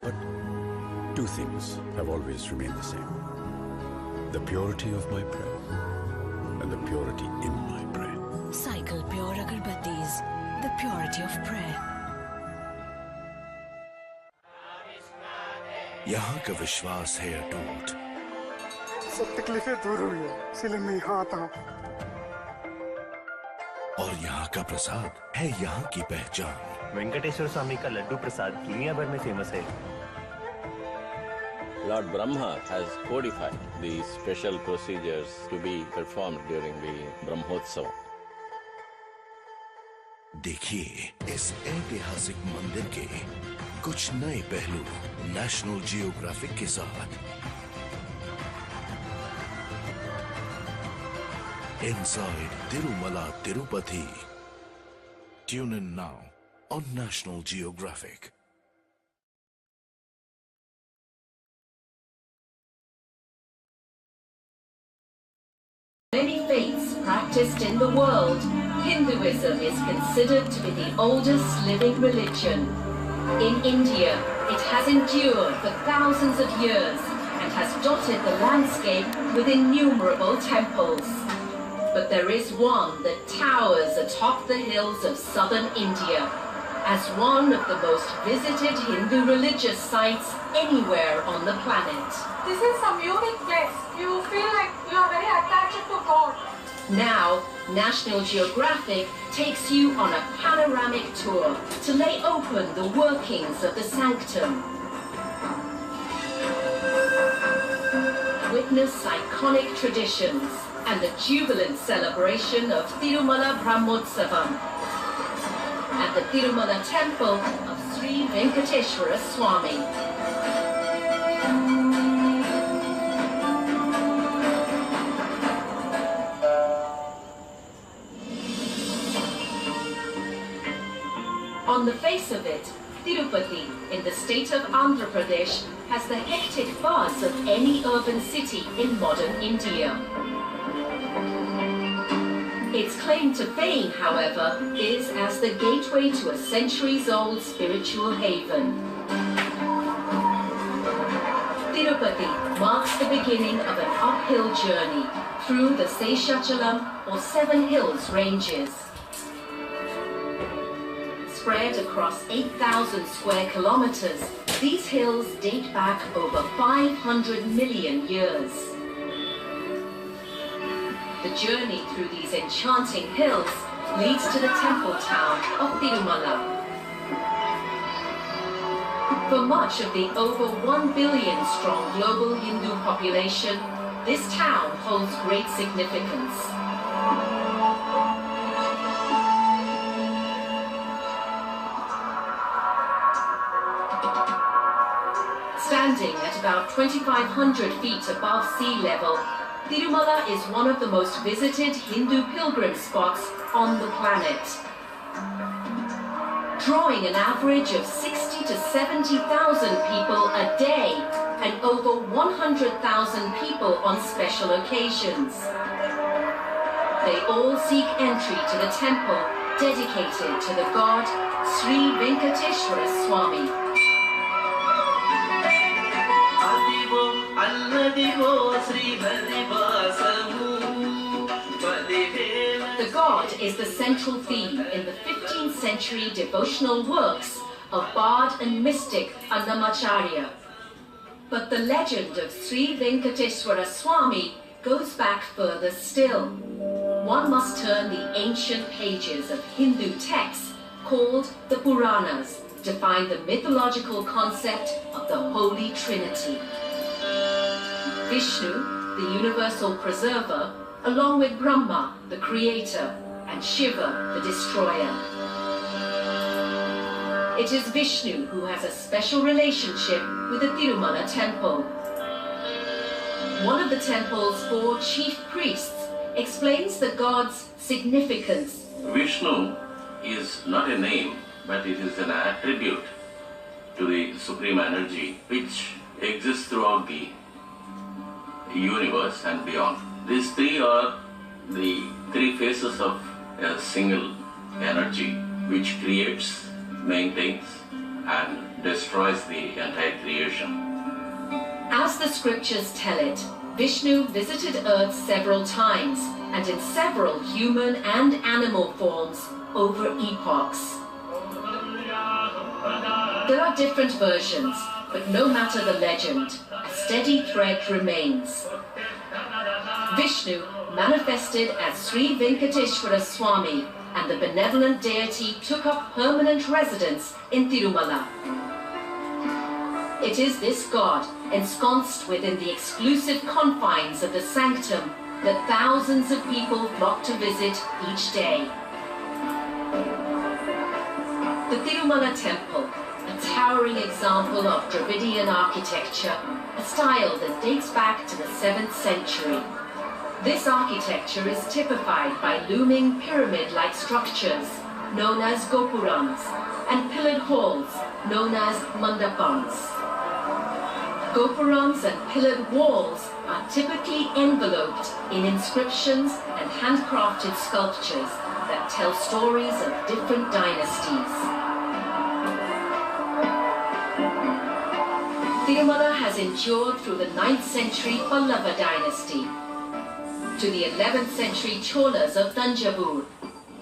But two things have always remained the same. The purity of my prayer and the purity in my prayer. Cycle Pure Agarbattis, the purity of prayer. यहाँ का विश्वास है अटूट। सब तकलीफें दूर हुई है, इसलिए मैं यहाँ आता हूँ। और यहाँ का प्रसाद है यहाँ की पहचान। वेंकटेश्वर स्वामी का लड्डू प्रसाद दुनिया भर में फेमस है। Lord Brahma has codified these special procedures to be performed during the Brahmotsav. देखिए इस ऐतिहासिक मंदिर के कुछ नए पहलू नेशनल जियोग्राफिक के साथ। Inside Tirumala Tirupati. Tune in now on National Geographic. Many faiths practiced in the world, Hinduism is considered to be the oldest living religion. In India, it has endured for thousands of years and has dotted the landscape with innumerable temples. But there is one that towers atop the hills of southern India as one of the most visited Hindu religious sites anywhere on the planet. This is some unique place. You feel like you are very attached to God. Now, National Geographic takes you on a panoramic tour to lay open the workings of the sanctum. Witness iconic traditions and the jubilant celebration of Tirumala Brahmotsavam at the Tirumala temple of Sri Venkateswara Swami. On the face of it, Tirupati, in the state of Andhra Pradesh, has the hectic buzz of any urban city in modern India. Its claim to fame, however, is as the gateway to a centuries-old spiritual haven. Tirupati marks the beginning of an uphill journey through the Seshachalam or Seven Hills ranges. Spread across 8,000 square kilometers, these hills date back over 500 million years. The journey through these enchanting hills leads to the temple town of Tirumala. For much of the over 1 billion strong global Hindu population, this town holds great significance. Standing at about 2,500 feet above sea level, Tirumala is one of the most visited Hindu pilgrim spots on the planet. Drawing an average of 60 to 70,000 people a day and over 100,000 people on special occasions. They all seek entry to the temple dedicated to the god Sri Venkateswara Swami. The god is the central theme in the 15th century devotional works of bard and mystic Annamacharya. But the legend of Sri Venkateswara Swami goes back further still. One must turn the ancient pages of Hindu texts called the Puranas to find the mythological concept of the Holy Trinity. Vishnu, the universal preserver, along with Brahma, the creator, and Shiva, the destroyer. It is Vishnu who has a special relationship with the Tirumala temple. One of the temple's 4 chief priests explains the god's significance. Vishnu is not a name, but it is an attribute to the supreme energy which exists throughout the universe and beyond. These 3 are the 3 faces of a single energy which creates, maintains and destroys the entire creation. As the scriptures tell it, Vishnu visited Earth several times and in several human and animal forms over epochs. There are different versions, but no matter the legend, a steady thread remains. Vishnu manifested as Sri Venkateswara Swami, and the benevolent deity took up permanent residence in Tirumala. It is this god, ensconced within the exclusive confines of the sanctum, that thousands of people flock to visit each day. The Tirumala temple, a towering example of Dravidian architecture, a style that dates back to the 7th century. This architecture is typified by looming pyramid-like structures, known as gopurams, and pillared halls, known as mandapams. Gopurams and pillared walls are typically enveloped in inscriptions and handcrafted sculptures that tell stories of different dynasties. Tirumala has endured through the 9th century Pallava dynasty, to the 11th century Cholas of Thanjavur.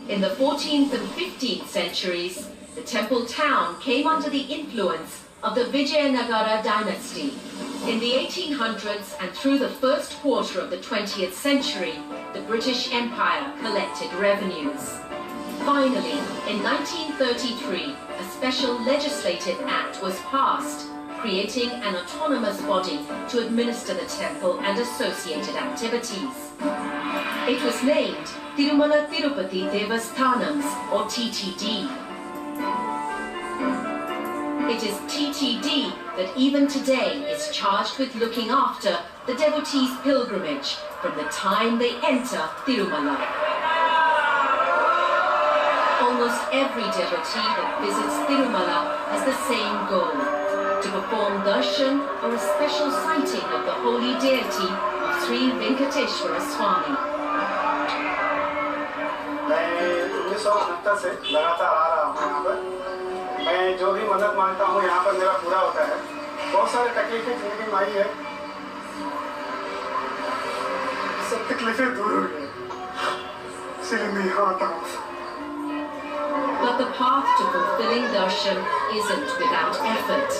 In the 14th and 15th centuries, the temple town came under the influence of the Vijayanagara dynasty. In the 1800s and through the first quarter of the 20th century, the British Empire collected revenues. Finally, in 1933, a special legislative act was passed, creating an autonomous body to administer the temple and associated activities. It was named Tirumala Tirupati Devasthanams, or TTD. It is TTD that even today is charged with looking after the devotees' pilgrimage from the time they enter Tirumala. Almost every devotee that visits Tirumala has the same goal: to perform darshan or a special sighting of the holy deity of Sri Venkateswara Swami. मैं 1969 से लगातार आ रहा हूँ यहाँ पर। मैं जो भी मदद मांगता हूँ यहाँ पर मेरा पूरा होता है। बहुत सारे तकलीफें जिंदगी में आई है, सब तकलीफें दूर हो गई, इसलिए मैं यहाँ आता हूँ। But the path to fulfilling darshan isn't without effort.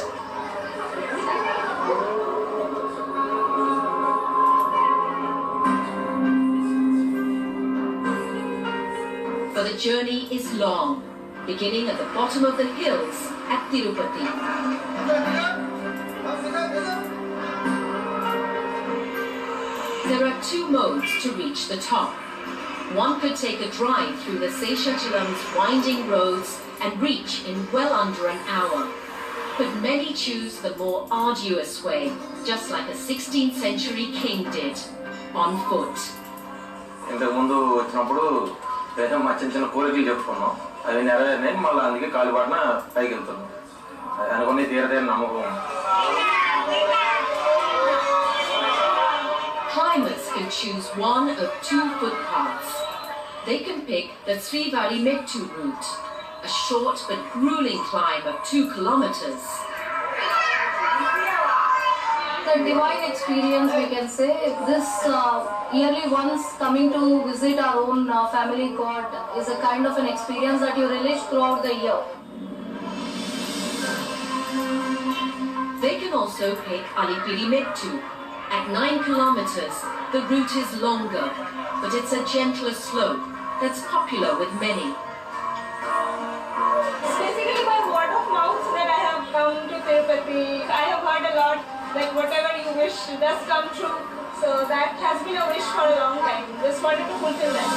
For the journey is long, beginning at the bottom of the hills at Tirupati. There are two modes to reach the top. One could take a drive through the Seshachalam's winding roads and reach in well under an hour. But many choose the more arduous way, just like a 16th century king did, on foot. ఇంతకుముందు వచ్చినప్పుడు ఏదో మా చిన్న చిన్న కోరికలు చెప్పుకున్నాం, అవి నెరవేరినాయి. మళ్ళీ అందుకే కాలిబాటన పైకి వెళ్తున్నాం. అనుకుని తీరదేని నమ్మకం. Climbers can choose one of two footpaths. They can pick the Srivari Mettu route, a short but grueling climb of 2 kilometers. The divine experience, we can say, this yearly once coming to visit our own family god is a kind of an experience that you relish throughout the year. They can also pick Alipiri Mettu. At 9 kilometers, the route is longer, but it's a gentler slope that's popular with many. It's basically by word of mouth that I have come to Tirupati. I have heard a lot, like whatever you wish does come true. So that has been a wish for a long time. Just wanted to fulfill that.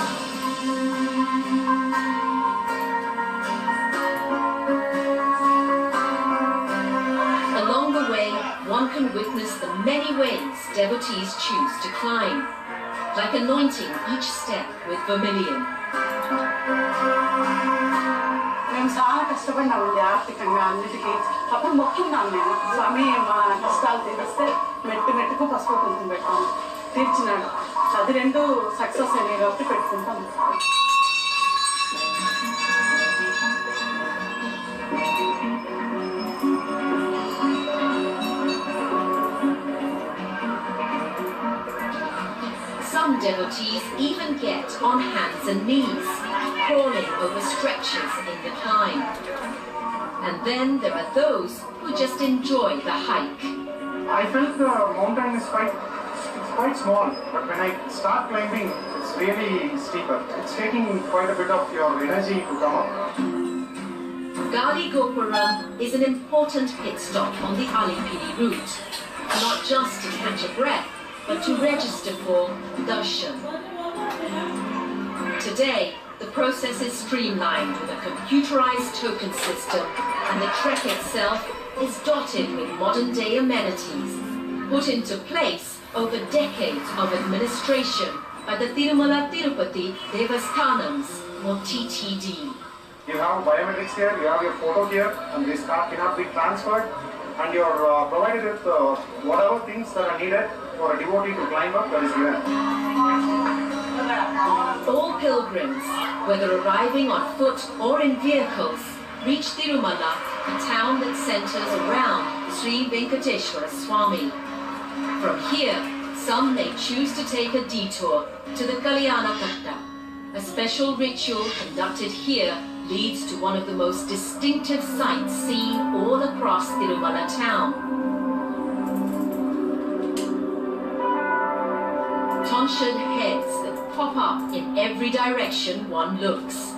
Along the way, one can witness the many ways devotees choose to climb, like anointing each step with vermilion. మేము చాలా కష్టపడినామండి ఆర్థికంగా అన్నిటికీ. అప్పుడు మొక్కున్నాను నేను, స్వామి మా కష్టాలు తీరిస్తే మెట్టు మెట్టుకు పసుపు కుంకుమ పెట్టాను, తీర్చినాడు. అది రెండు సక్సెస్ అయినాయి కాబట్టి పెట్టుకుంటాం. Some devotees even get on hands and knees, crawling over stretches in the climb. And then there are those who just enjoy the hike. I felt the mountain is quite small, but when I start climbing, it's really steeper. It's taking quite a bit of your energy to come up. Gali Gopuram is an important pit stop on the Alipini route, not just to catch a breath, but to register for darshan. Today, the process is streamlined with a computerized token system, and the trek itself is dotted with modern-day amenities, put into place over decades of administration by the Tirumala Tirupati Devasthanams, or TTD. You have biometrics here, you have your photo here, and this card cannot be transferred, and you are provided with whatever things that are needed for a devotee to climb up, that is given. All pilgrims, whether arriving on foot or in vehicles, reach Tirumala, a town that centers around Sri Venkateswara Swami. From here, some may choose to take a detour to the Kalyana Katta. A special ritual conducted here leads to one of the most distinctive sights seen all across Tirumala town. Tonsured heads that pop up in every direction one looks.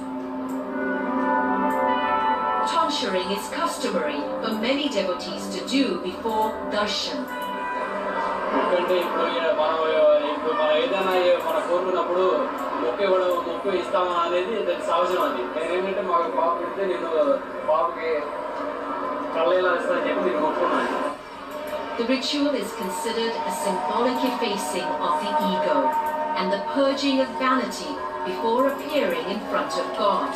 Tonsuring is customary for many devotees to do before darshan. The ritual is considered a symbolic effacing of the ego and the purging of vanity before appearing in front of God.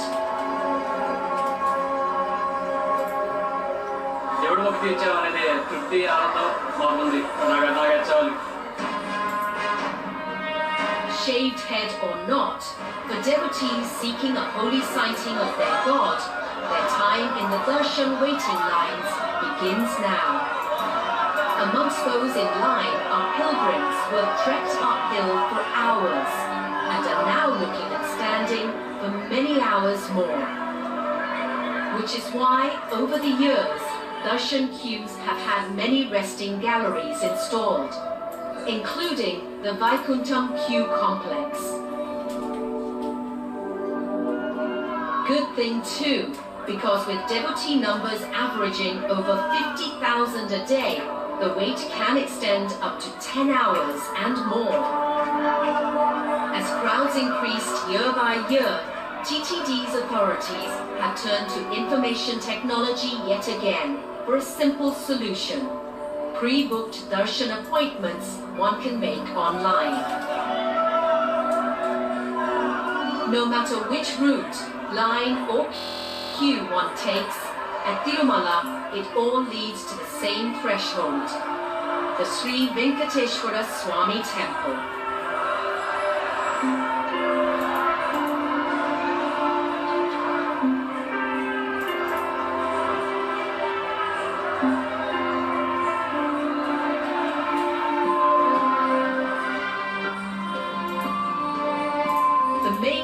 Shaved head or not, for devotees seeking a holy sighting of their God, their time in the darshan waiting lines begins now. Amongst those in line are pilgrims who have trekked uphill for hours and are now looking at standing for many hours more. Which is why, over the years, darshan queues have had many resting galleries installed, including the Vaikuntham queue complex. Good thing too, because with devotee numbers averaging over 50,000 a day, the wait can extend up to 10 hours and more. As crowds increased year by year, TTD's authorities have turned to information technology yet again for a simple solution: pre-booked darshan appointments one can make online. No matter which route, line or queue one takes, at Tirumala it all leads to the same threshold, the Sri Venkateswara Swami Temple.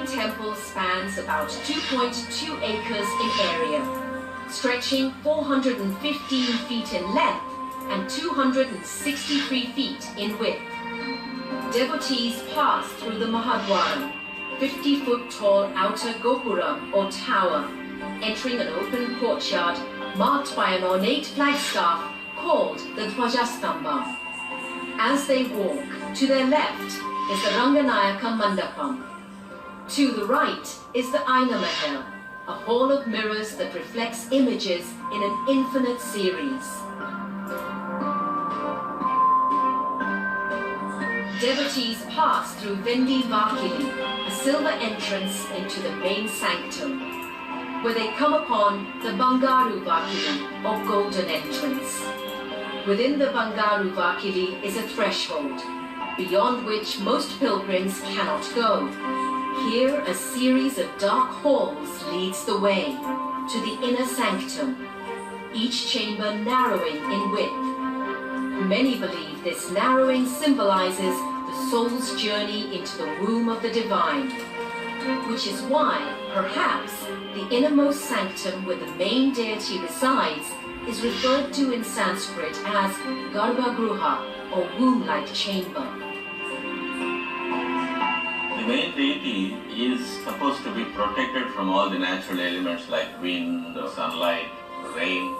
Temple spans about 2.2 acres in area, stretching 415 feet in length and 263 feet in width. Devotees pass through the Mahadwaram, 50-foot tall outer gopuram or tower, entering an open courtyard marked by an ornate flagstaff called the Dvajastamba. As they walk, to their left is the Ranganayaka Mandapam. To the right is the Aina Mahal, a hall of mirrors that reflects images in an infinite series. Devotees pass through Vendi Vakili, a silver entrance into the main sanctum, where they come upon the Bangaru Vakili, or golden entrance. Within the Bangaru Vakili is a threshold, beyond which most pilgrims cannot go. Here, a series of dark halls leads the way to the inner sanctum, each chamber narrowing in width. Many believe this narrowing symbolizes the soul's journey into the womb of the divine, which is why, perhaps, the innermost sanctum where the main deity resides is referred to in Sanskrit as Garbhagruha, or womb-like chamber. The main deity is supposed to be protected from all the natural elements like wind, sunlight, rain,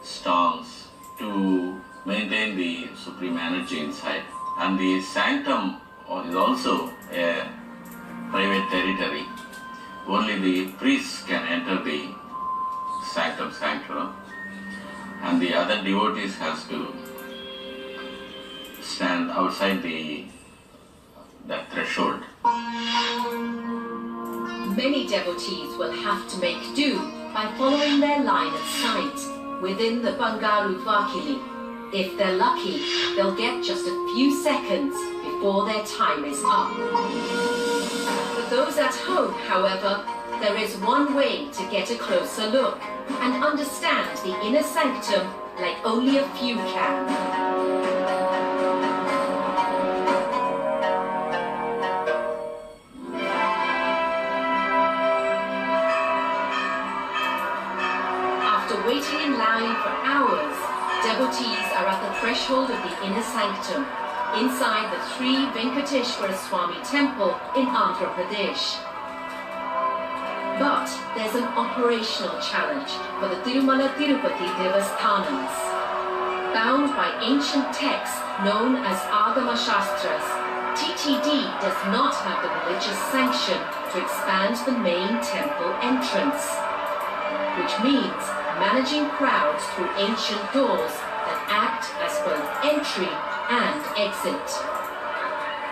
storms, to maintain the supreme energy inside. And the sanctum is also a private territory. Only the priests can enter the sanctum sanctorum, and the other devotees has to stand outside that threshold. Many devotees will have to make do by following their line of sight within the Bangaru Vakili. If they're lucky, they'll get just a few seconds before their time is up. For those at home, however, there is one way to get a closer look and understand the inner sanctum like only a few can. Waiting in line for hours, devotees are at the threshold of the inner sanctum, inside the Sri Venkateswara Swami temple in Andhra Pradesh. But there's an operational challenge for the Tirumala Tirupati Devasthanams. Bound by ancient texts known as Agama Shastras, TTD does not have the religious sanction to expand the main temple entrance, which means managing crowds through ancient doors that act as both entry and exit.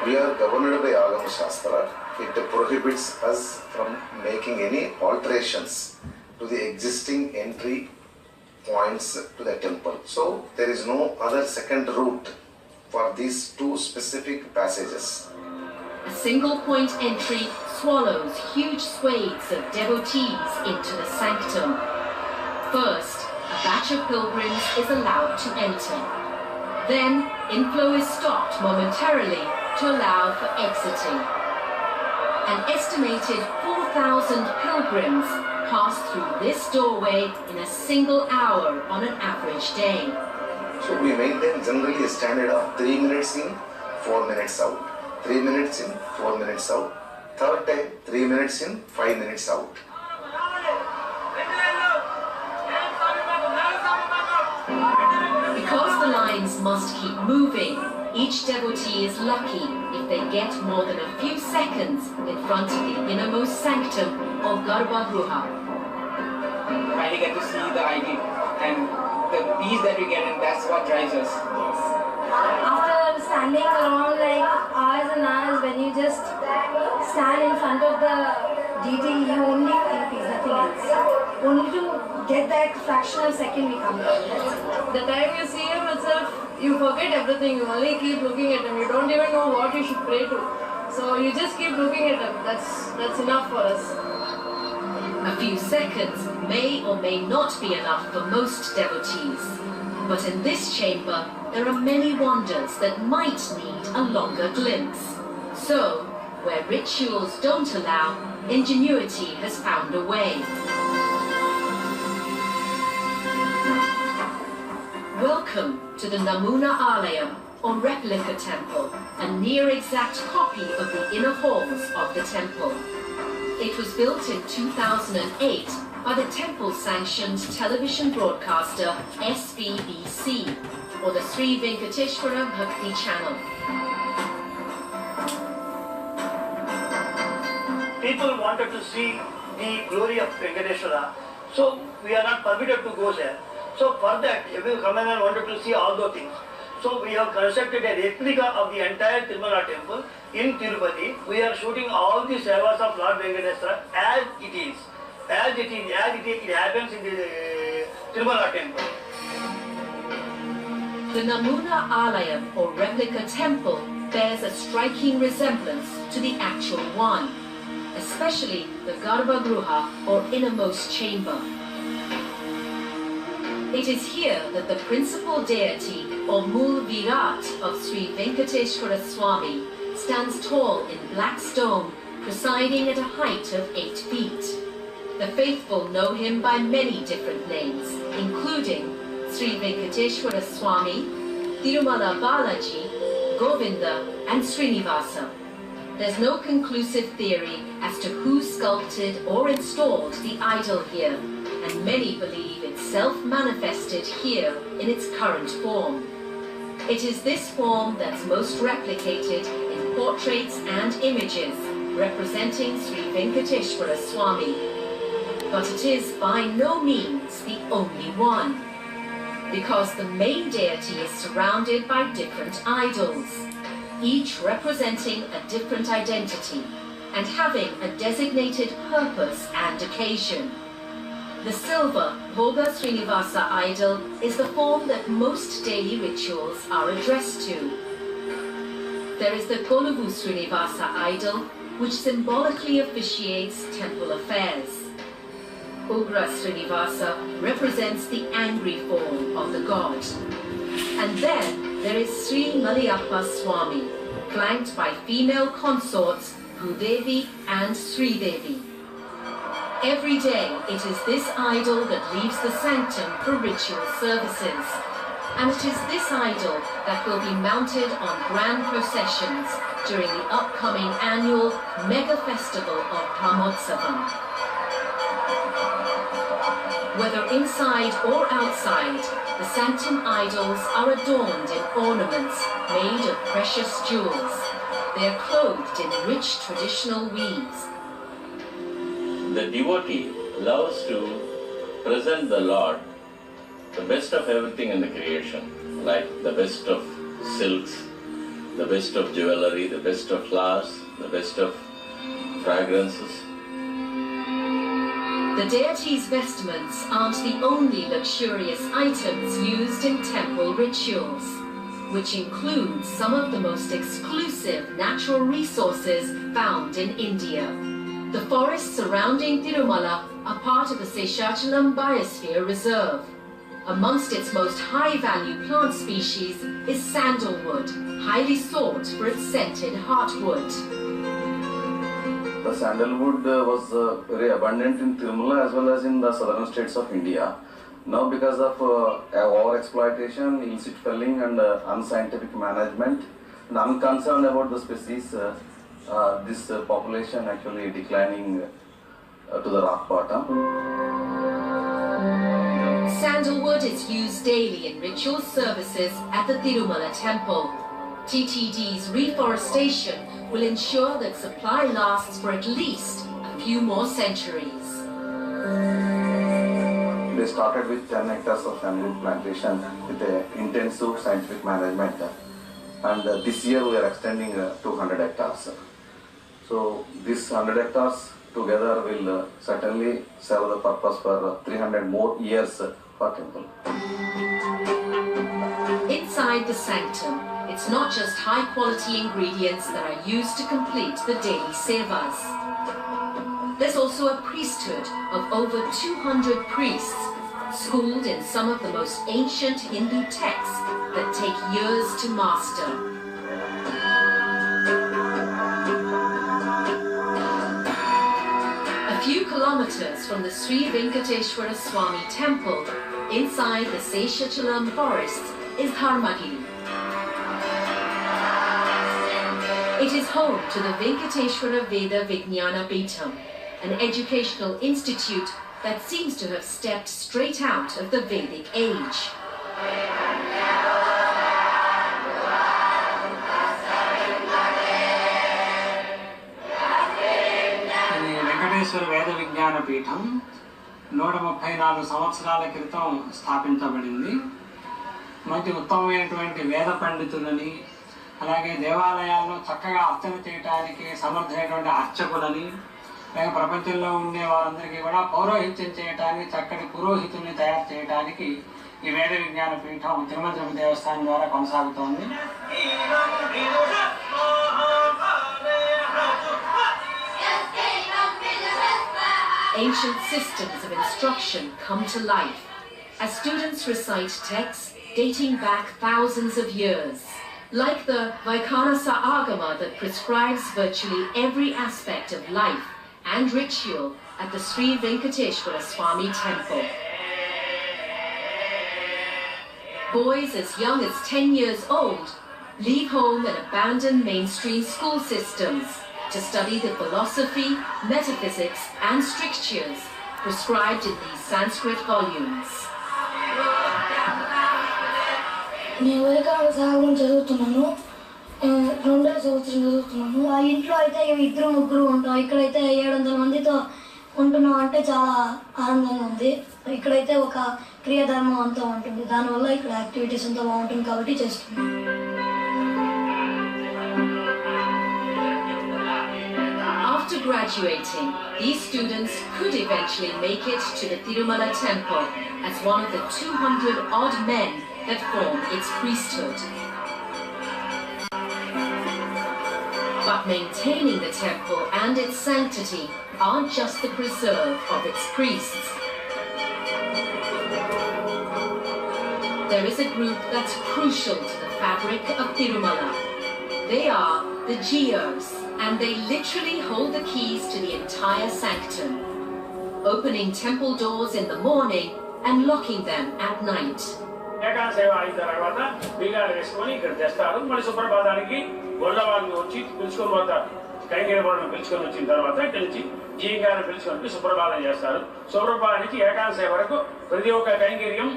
We are governed by Agama Shastra. It prohibits us from making any alterations to the existing entry points to the temple. So there is no other second route for these two specific passages. A single point entry swallows huge swathes of devotees into the sanctum. First, a batch of pilgrims is allowed to enter. Then, inflow is stopped momentarily to allow for exiting. An estimated 4,000 pilgrims pass through this doorway in a single hour on an average day. So we maintain generally a standard of 3 minutes in, 4 minutes out. 3 minutes in, 4 minutes out. Third time, 3 minutes in, 5 minutes out. Because the lines must keep moving, each devotee is lucky if they get more than a few seconds in front of the innermost sanctum of Garbhagruha. Finally get to see the idol and the peace that we get, and that's what drives us. After standing around like hours and hours, when you just stand in front of the deity, you only feel peace, nothing else. Only to get that fraction of a second we come down. The time you see him itself, you forget everything. You only keep looking at him. You don't even know what you should pray to. So you just keep looking at him. That's enough for us. A few seconds may or may not be enough for most devotees. But in this chamber, there are many wonders that might need a longer glimpse. So, where rituals don't allow, ingenuity has found a way. Welcome to the Namuna Alayam, or replica temple, a near-exact copy of the inner halls of the temple. It was built in 2008 by the temple-sanctioned television broadcaster SVBC, or the Sri Venkateswara Bhakti Channel. People wanted to see the glory of Venkateswara, so we are not permitted to go there. So for that, every commander wanted to see all those things. So we have constructed a replica of the entire Tirumala temple in Tirupati. We are shooting all the sevas of Lord Venkateswara as it is. It happens in the Tirumala temple. The Namuna Alayam, or replica temple, bears a striking resemblance to the actual one, especially the Garbhagruha, or innermost chamber. It is here that the principal deity, or Mool Virat of Sri Venkateswara Swami, stands tall in black stone, presiding at a height of 8 feet. The faithful know him by many different names, including Sri Venkateswara Swami, Tirumala Balaji, Govinda, and Srinivasa. There's no conclusive theory as to who sculpted or installed the idol here, and many believe it's self-manifested here in its current form. It is this form that's most replicated in portraits and images representing Sri Venkateswara Swami. But it is by no means the only one, because the main deity is surrounded by different idols, each representing a different identity and having a designated purpose and occasion. The silver Bhoga Srinivasa idol is the form that most daily rituals are addressed to. There is the Koluvu Srinivasa idol, which symbolically officiates temple affairs. Ugra Srinivasa represents the angry form of the god. And then there is Sri Maliyappa Swami, flanked by female consorts Bhudevi and Sridevi. Every day it is this idol that leaves the sanctum for ritual services. And it is this idol that will be mounted on grand processions during the upcoming annual mega festival of Brahmotsavam. Whether inside or outside, the sanctum idols are adorned in ornaments made of precious jewels. They are clothed in rich traditional weaves. The devotee loves to present the Lord the best of everything in the creation, like the best of silks, the best of jewelry, the best of flowers, the best of fragrances. The deity's vestments aren't the only luxurious items used in temple rituals, which include some of the most exclusive natural resources found in India. The forests surrounding Tirumala are part of the Seshachalam Biosphere Reserve. Amongst its most high-value plant species is sandalwood, highly sought for its scented heartwood. The sandalwood was very abundant in Tirumala as well as in the southern states of India. Now because of over-exploitation, illicit felling and unscientific management, and unconcerned about the species, this population actually declining to the rock bottom. Sandalwood is used daily in ritual services at the Tirumala temple. TTD's reforestation will ensure that supply lasts for at least a few more centuries. They started with 10 hectares of sandalwood plantation with intensive scientific management, and this year we are extending 200 hectares. So this 100 hectares together will certainly serve the purpose for 300 more years for temple. Inside the sanctum, it's not just high-quality ingredients that are used to complete the daily sevas. There's also a priesthood of over 200 priests, schooled in some of the most ancient Hindu texts that take years to master. A few kilometers from the Sri Venkateswara Swami temple, inside the Seshachalam forests, is Dharmagiri. It is home to the Venkateswara Veda Vijnana Peetham, an educational institute that seems to have stepped straight out of the Vedic age. Venkateswara వేద విజ్ఞాన పీఠం 134 సంవత్సరాల క్రితం స్థాపించబడింది. మంచి ఉత్తమమైనటువంటి వేద పండితులని, అలాగే దేవాలయాల్లో చక్కగా అర్చన చేయడానికి సమర్థమైనటువంటి అర్చకులని, లేక ప్రపంచంలో ఉండే వారందరికీ కూడా పౌరోహిత్యం చేయడానికి చక్కటి పురోహితుల్ని తయారు చేయడానికి ఈ వేద విజ్ఞాన పీఠం తిరుమల తిరుపతి దేవస్థానం ద్వారా కొనసాగుతోంది. Ancient systems of instruction come to life as students recite texts dating back thousands of years. Like the Vaikhanasa Agama that prescribes virtually every aspect of life and ritual at the Sri Venkateswara Swami temple. Boys as young as 10 years old leave home and abandon mainstream school systems to study the philosophy, metaphysics and strictures prescribed in these Sanskrit volumes. నేను వెనకాల సాగం చదువుతున్నాను, 2వ సంవత్సరం చదువుతున్నాను. ఆ ఇంట్లో అయితే 2-3 ఉంటాం, ఇక్కడైతే 700 మందితో ఉంటున్నాం. అంటే చాలా ఆనందంగా ఉంది. ఇక్కడైతే ఒక క్రియాధర్మం అంతా ఉంటుంది, దానివల్ల ఇక్కడ యాక్టివిటీస్ అంతా బాగుంటుంది కాబట్టి చేస్తున్నాం. After graduating, these students could eventually make it to the Tirumala temple as one of the 200 odd men that form its priesthood. But maintaining the temple and its sanctity aren't just the preserve of its priests. There is a group that's crucial to the fabric of Tirumala. They are the GEOs, and they literally hold the keys to the entire sanctum, opening temple doors in the morning and locking them at night. ఏకాంత సేవ అయిన తర్వాత బీగాలు వేసుకొని ఇక్కడ తెస్తారు. మళ్ళీ సుప్రభాతానికి గొల్ల వాళ్ళని వచ్చి పిలుచుకొని పోతారు. కైంకర్య వాళ్ళని పిలుచుకొని వచ్చిన తర్వాత ఇక్కడి నుంచి జీ గారిని పిలుచుకొని సుప్రభాతం చేస్తారు. సుప్రభాతం నుంచి ఏకాంత సేవ వరకు ప్రతి ఒక్క కైంకర్యం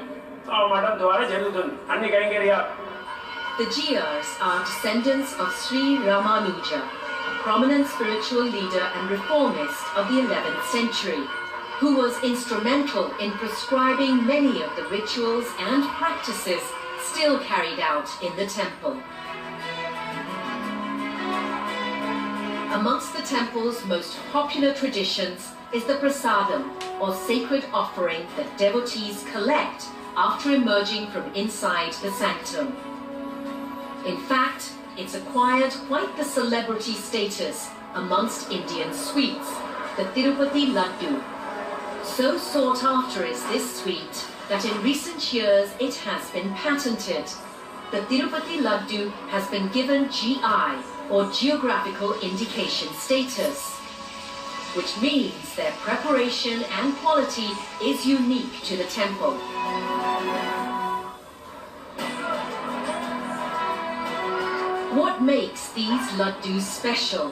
మఠం ద్వారా జరుగుతుంది. అన్ని కైంకర్యాలు. The GEOs are descendants of Sri Ramanuja, a prominent spiritual leader and reformist of the 11th century, who was instrumental in prescribing many of the rituals and practices still carried out in the temple. Amongst the temple's most popular traditions is the prasadam, or sacred offering that devotees collect after emerging from inside the sanctum. In fact, it's acquired quite the celebrity status amongst Indian sweets, the Tirupati Laddu. So sought after is this sweet that in recent years it has been patented. The Tirupati Laddu has been given GI, or Geographical Indication status, which means their preparation and quality is unique to the temple. What makes these laddus special?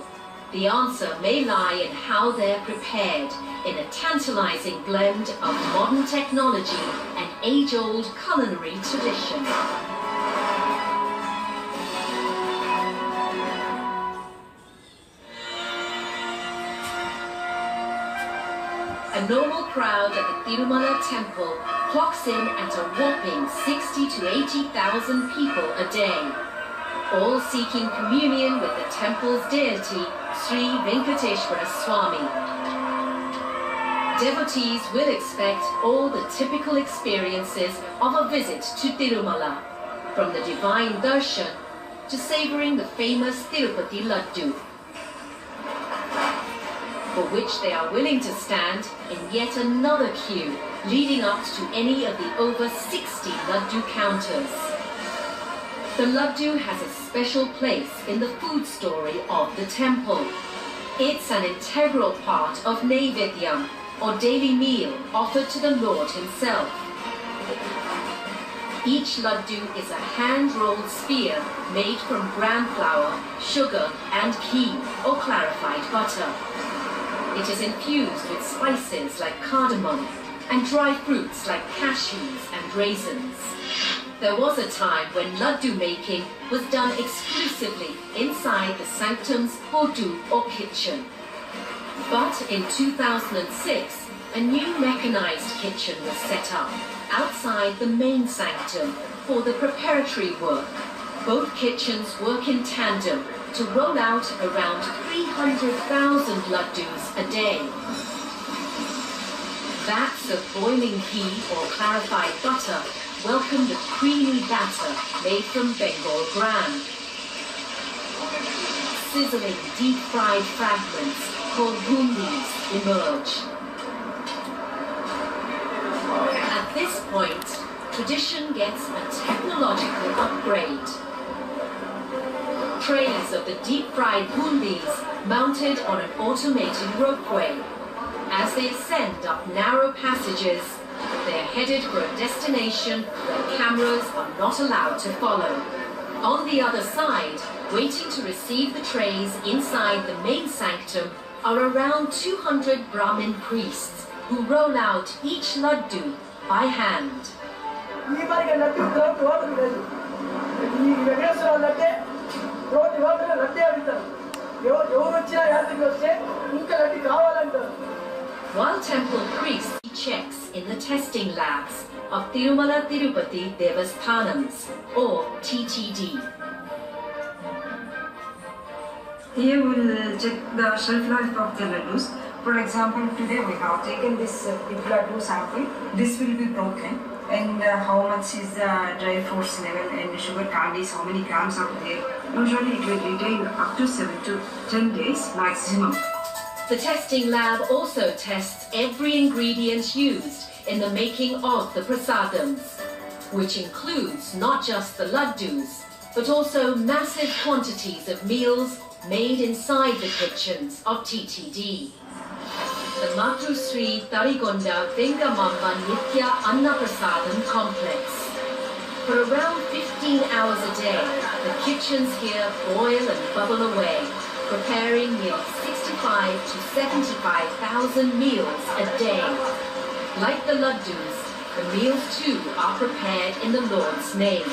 The answer may lie in how they're prepared in a tantalizing blend of modern technology and age-old culinary tradition. A normal crowd at the Tirumala temple clocks in at a whopping 60 to 80,000 people a day, all seeking communion with the temple's deity, Sri Venkateswara Swami. Devotees will expect all the typical experiences of a visit to Tirumala, from the divine darshan to savouring the famous Tirupati Laddu, for which they are willing to stand in yet another queue leading up to any of the over 60 Laddu counters. The Laddu has a special place in the food story of the temple. It's an integral part of Naivedyam, or daily meal offered to the Lord himself. Each Laddu is a hand-rolled sphere made from gram flour, sugar and ghee, or clarified butter. It is infused with spices like cardamom and dry fruits like cashews and raisins. There was a time when laddu making was done exclusively inside the sanctum's hodu or kitchen. But in 2006, a new mechanized kitchen was set up outside the main sanctum for the preparatory work. Both kitchens work in tandem to roll out around 300,000 laddus a day. Vats of boiling ghee or clarified butter welcome the creamy batter made from Bengal gram. Sizzling deep-fried fragments called bundis emerge. At this point, tradition gets a technological upgrade. Trays of the deep-fried bundis mounted on an automated ropeway. As they ascend up narrow passages, they're headed for a destination where cameras are not allowed to follow. On the other side, waiting to receive the trays inside the main sanctum, are around 200 Brahmin priests who roll out each laddu by hand. While temple priests checks in the testing labs of Tirumala Tirupati Devasthanams, or TTD. Here we will check the shelf life of the laddus. For example, today we have taken this big laddu sample. This will be broken, and how much is the dry fruits level and sugar candies, how many grams are there. Usually it will retain up to 7 to 10 days maximum. The testing lab also tests every ingredient used in the making of the prasadams, which includes not just the laddus, but also massive quantities of meals made inside the kitchens of TTD. The Matru Sri Tarigonda Vengamamba Nitya Anna Prasadam complex. For around 15 hours a day, the kitchens here boil and bubble away, preparing nearly 65 to 75,000 meals a day. Like the laddus, the meals too are prepared in the Lord's name.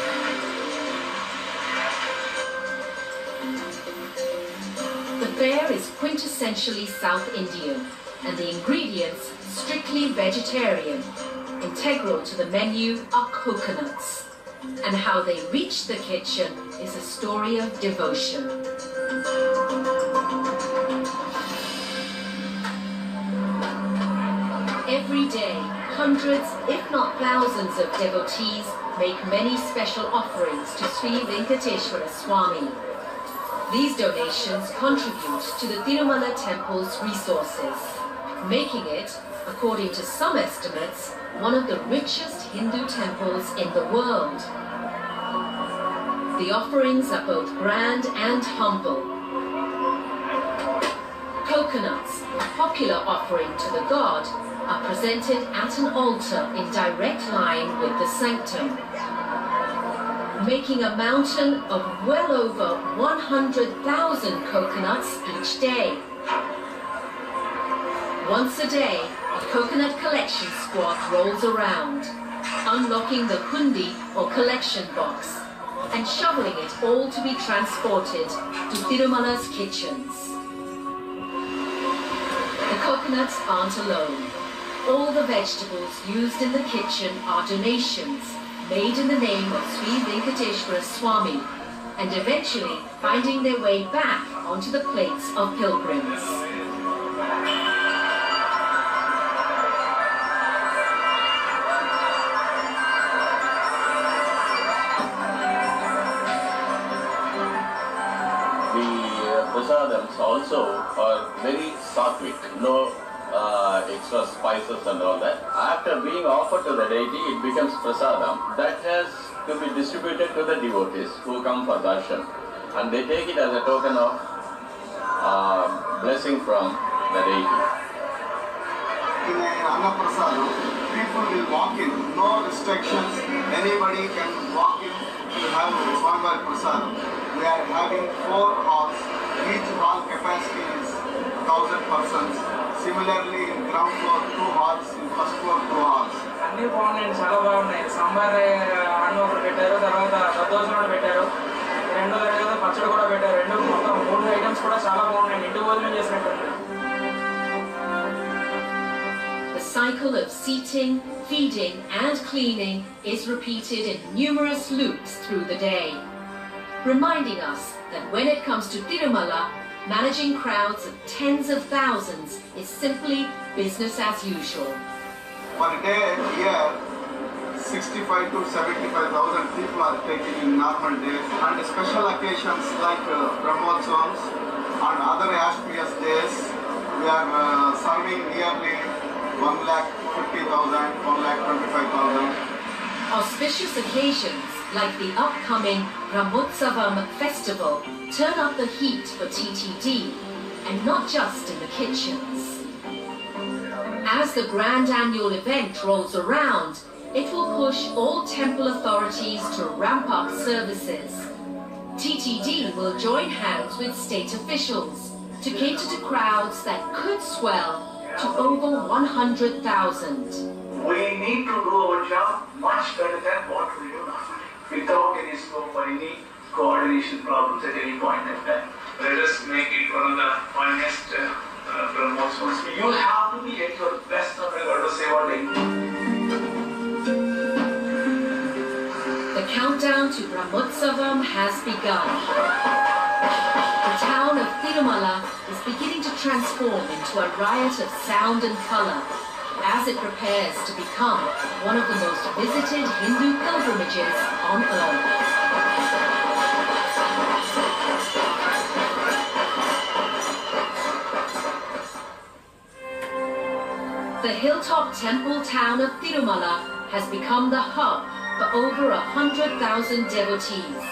The fare is quintessentially South Indian, and the ingredients strictly vegetarian. Integral to the menu are coconuts, and how they reach the kitchen is a story of devotion. Every day, hundreds, if not thousands of devotees make many special offerings to Sri Venkateswara Swami. These donations contribute to the Tirumala temple's resources, making it, according to some estimates, one of the richest Hindu temples in the world. The offerings are both grand and humble. Coconuts, a popular offering to the god, are presented at an altar in direct line with the sanctum, making a mountain of well over 100,000 coconuts each day. Once a day, a coconut collection squad rolls around, unlocking the hundi or collection box, and shoveling it all to be transported to Tirumala's kitchens. The coconuts aren't alone. All the vegetables used in the kitchen are donations made in the name of Sri Venkateswara Swami, and eventually finding their way back onto the plates of pilgrims. The prasadams also are very sattvic, no extra spices and all that. After being offered to the deity, it becomes prasadam that has to be distributed to the devotees who come for darshan, and they take it as a token of blessing from the deity. In Anna Prasadam, people will walk in, no restrictions, anybody can walk in to have Swami Prasadam. We are having 4 halls, each hall capacity is 1,000 persons. Similarly, in ground floor 2 halls, in first floor 2 halls. అన్ని బాగున్నాయి, చాలా బాగున్నాయి. సాంబార్ అన్నం ఒకటి పెట్టారు, తర్వాత దద్దోజనం ఒకటి పెట్టారు, రెండో తరగతి పచ్చడి కూడా పెట్టారు. రెండు మొత్తం 3 ఐటమ్స్ కూడా చాలా బాగున్నాయి. ఇంటి భోజనం చేసినట్టు. The cycle of seating, feeding and cleaning is repeated in numerous loops through the day, reminding us that when it comes to Tirumala, managing crowds of tens of thousands is simply business as usual. Per day here, 65 to 75,000 people are taken in normal days, and special occasions like Brahmotsavams and other auspicious days, we are serving nearly 1,50,000, 1,25,000. Auspicious occasions like the upcoming Brahmotsavam festival turn up the heat for TTD, and not just in the kitchens. As the grand annual event rolls around, it will push all temple authorities to ramp up services. TTD will join hands with state officials to cater to crowds that could swell to over 100,000. We need to do our job much better than what we do now, without any scope for any coordination problems at any point in time. Let us make it one of the finest Brahmotsavam. You have to be at your best of the Seva Day. The countdown to Brahmotsavam has begun. The town of Tirumala is beginning to transform into a riot of sound and colour as it prepares to become one of the most visited Hindu pilgrimages on earth. The hilltop temple town of Tirumala has become the hub for over 100,000 devotees,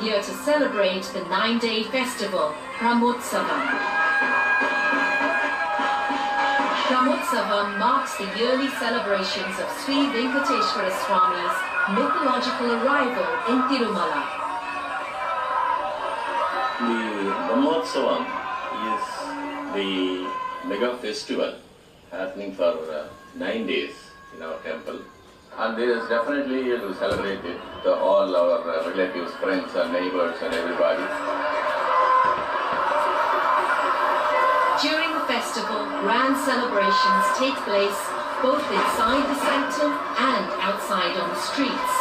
here to celebrate the 9-day festival, Brahmotsavam. Brahmotsavam marks the yearly celebrations of Sri Venkateswara Swami's mythological arrival in Tirumala. The Brahmotsavam is the mega festival happening for 9 days in our temple. And there is definitely to celebrate it to all our relatives, friends and neighbors and everybody. During the festival, grand celebrations take place both inside the sanctum and outside on the streets.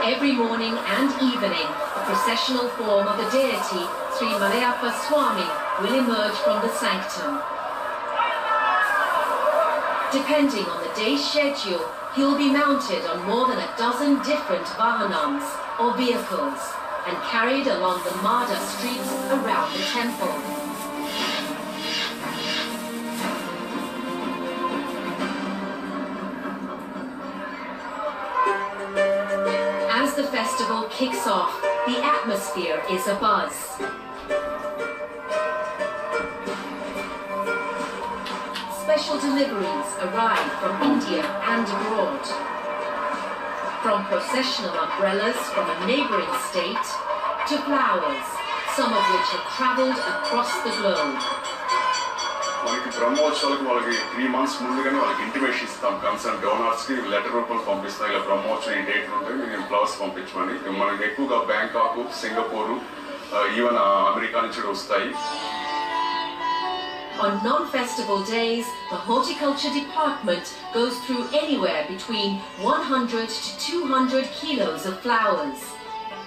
Every morning and evening, a processional form of the deity, Sri Malayappa Swami, will emerge from the sanctum. Depending on the day's schedule, he will be mounted on more than a dozen different vahanams or vehicles and carried along the Mada streets around the temple. As the festival kicks off, the atmosphere is abuzz. Special deliveries arrive from India and abroad. From processional umbrellas from a neighbouring state to flowers, some of which have travelled across the globe. మనకి బ్రహ్మోత్సవాలకు వాళ్ళకి 3 months ముందుగానే వాళ్ళకి intimation ఇస్తాం. Concern డోనర్స్కి letter రూపంలో పంపిస్తాం. ఇలా బ్రహ్మోత్సవం ఈ date ఉంటే మేము ఫ్లవర్స్ పంపించమని. మనకి ఎక్కువగా బ్యాంకాక్, సింగపూర్, ఈవెన్ అమెరికా నుంచి వస్తాయి. On non-festival days, the horticulture department goes through anywhere between 100 to 200 kilos of flowers.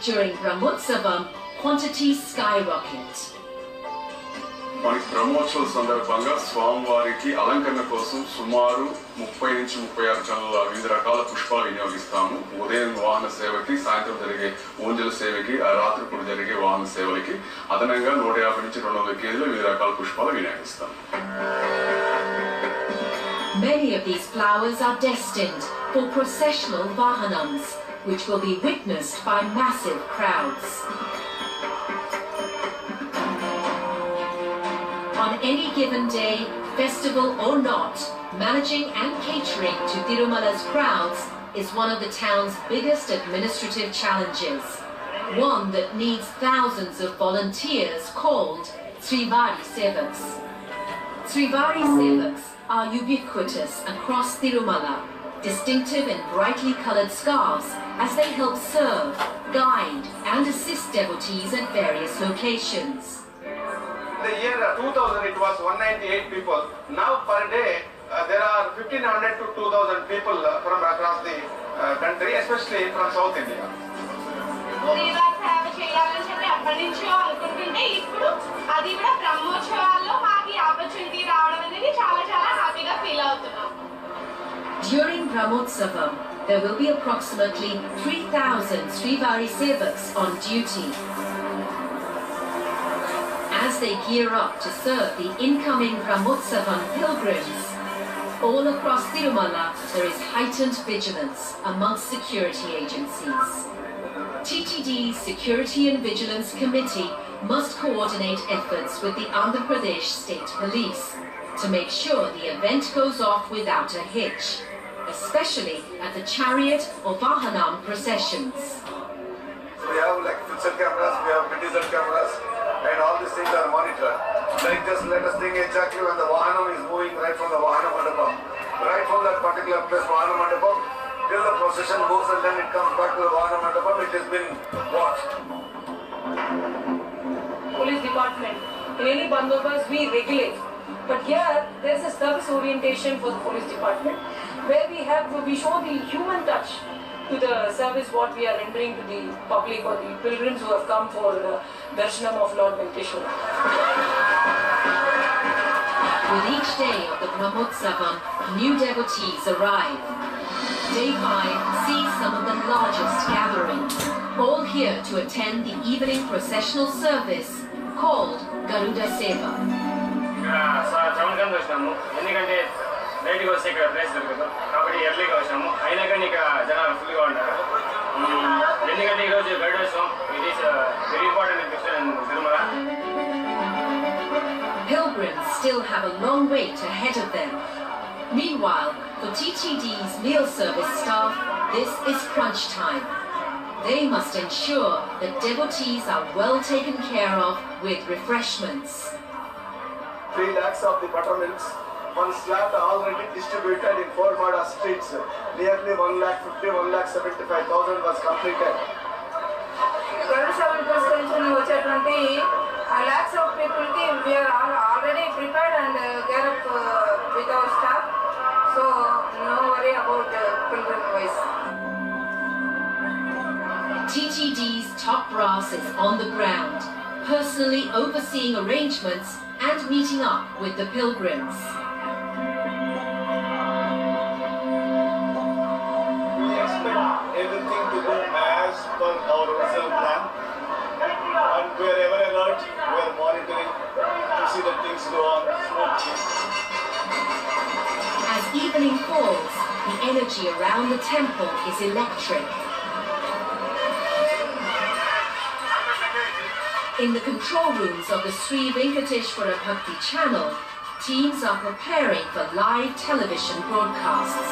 During Brahmotsavam, quantities skyrocket. మనకి బ్రహ్మోత్సవం సందర్భంగా స్వామివారికి అలంకరణ కోసం సుమారు 30 నుంచి 36 టన్నుల వివిధ రకాల పుష్పాలు వినియోగిస్తాము. ఉదయం వాహన సేవకి, సాయంత్రం జరిగే ఊంజల సేవకి, రాత్రిపూట జరిగే వాహన సేవలకి అదనంగా 150 నుంచి 200 కేజీల వివిధ రకాల పుష్పాలు వినియోగిస్తాం. Many of these flowers are destined for processional vahanams, which will be witnessed by massive crowds. On any given day, festival or not, managing and catering to Tirumala's crowds is one of the town's biggest administrative challenges, one that needs thousands of volunteers called Srivari Sevaks. Srivari Sevaks are ubiquitous across Tirumala, distinctive in brightly coloured scarves as they help serve, guide and assist devotees at various locations. In the year 2000 it was 198 people. Now per day there are 1500 to 2000 people from across the country, especially from South India. During Brahmotsavam, there will be approximately 3,000 Srivari Sevaks on duty. As they gear up to serve the incoming Brahmotsavam pilgrims, All across Tirumala, there is heightened vigilance amongst security agencies. TTD's Security and Vigilance Committee must coordinate efforts with the Andhra Pradesh State Police to make sure the event goes off without a hitch, especially at the chariot or Vahanam processions. So we have like fixed cameras, we have digital cameras, and all these things are monitored. Like just let us think exactly when the Vahanam is moving right from the Vahana Mandapam, right from that particular place, Vahana Mandapam, till the procession moves and then it comes back to the Vahana Mandapam, it has been watched. Police department, in any bandobas we regulate. But here, there is a service orientation for the police department, where we show the human touch to the service what we are rendering to the public or the pilgrims who have come for the darshanam of Lord Venkateswara. With each day of the Brahmotsavam, new devotees arrive. Day 5 sees some of the largest gatherings, all here to attend the evening processional service called Garuda Seva. Pilgrims still have a long wait ahead of them. Meanwhile, for TTD's meal service staff, this is crunch time. They must ensure that devotees are well taken care of with refreshments. 3 lakhs of the buttermilks, 1 slab already distributed in 4 Mada streets. Nearly 1,50,000-1,75,000 was completed. Lakhs of people, we are already prepared and gear up with our staff, so no worry about pilgrim wise. TTD's top brass is on the ground, personally overseeing arrangements and meeting up with the pilgrims. We expect everything to go as per our original plan, and we are ever alert, we are monitoring to see that things go on smoothly. As evening falls, the energy around the temple is electric. In the control rooms of the Sri Venkateswara Bhakti channel, teams are preparing for live television broadcasts.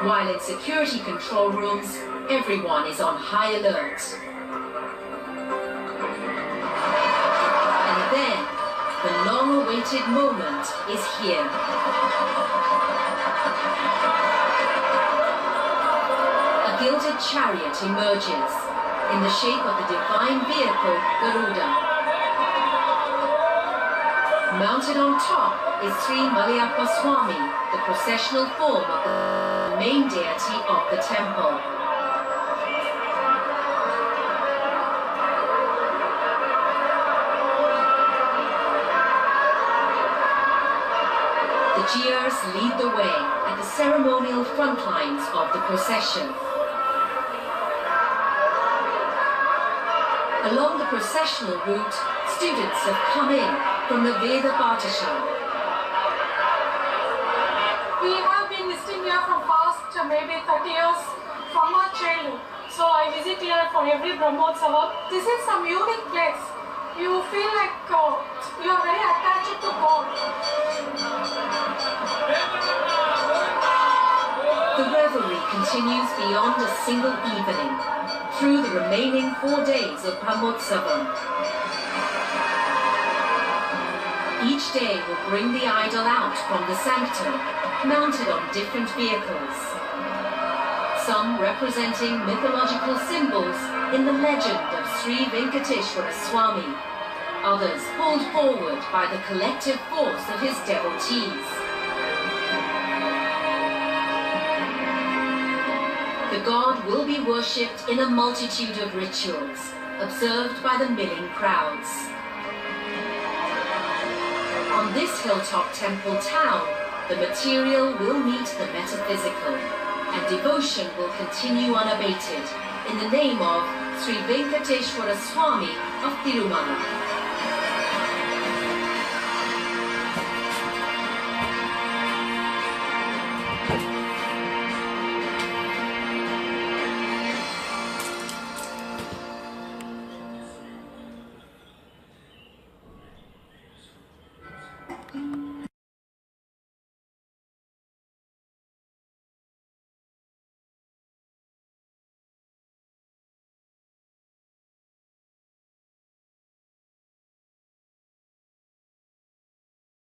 While in security control rooms, everyone is on high alert. And then, the long-awaited moment is here. A gilded chariot emerges in the shape of the divine vehicle, Garuda. Mounted on top is Sri Malayappa Swami, the processional form of the main deity of the temple. The GEOs lead the way at the ceremonial front lines of the procession. Along the processional route, students have come in from the Veda Pathashala. We have been visiting here from past maybe 30 years from our childhood. So I visit here for every Brahmotsava. This is some unique place. You feel like you are very attached to God. The revelry continues beyond a single evening, through the remaining 4 days of Brahmotsavam. Each day will bring the idol out from the sanctum, mounted on different vehicles. Some representing mythological symbols in the legend of Sri Venkateswara Swami, others pulled forward by the collective force of his devotees. The god will be worshipped in a multitude of rituals, observed by the milling crowds. On this hilltop temple town, the material will meet the metaphysical, and devotion will continue unabated in the name of Sri Venkateswara Swami of Tirumala.